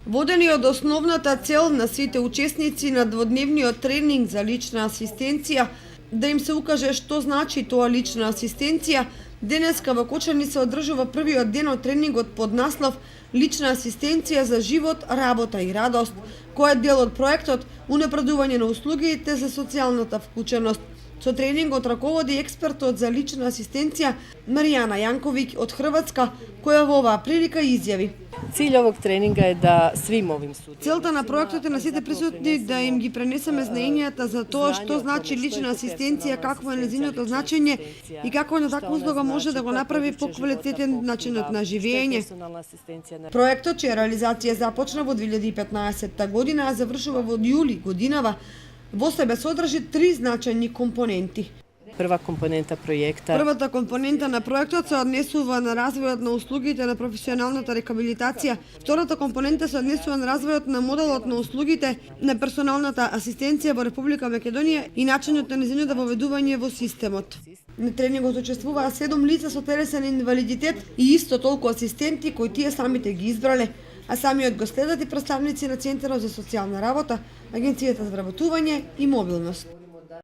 Водени од основната цел на сите учесници на дводневниот тренинг за лична асистенција, да им се укаже што значи тоа лична асистенција, денеска во Кочани се одржува првиот ден од тренингот под наслов Лична асистенција за живот, работа и радост, кој е дел од проектот Унапредување на услугите за социјалната вклученост. Со тренингот раководи експертот за лична асистенција Маријана Јанковиќ од Хрватска, која во оваа прилика изјави: Cilj ovog treninga je da svim ovim sudionicima... Целта на проектот е на сите присутни да им ги пренесеме знаењата за тоа што значи лична асистенција, какво е нејзиното значење и како на таква услуга може да го направи поквалитетен начинот на живење. Проектот, чија реализација започна во 2015 година, а завршува во јули годинава, во себе содржи 3 значајни компоненти. Прва компонента проекта... Првата компонента на проектот се однесува на развојот на услугите на професионалната рехабилитација. Втората компонента се однесува на развојот на моделот на услугите на персоналната асистенција во Република Македонија и начинот на нејзиното воведување во системот. На тренингот учествуваа 7 лица со телесен инвалидитет и исто толку асистенти кои тие самите ги избрале, а самиот го следат и представници на Центарот за социјална работа, Агенцијата за вработување и мобилност.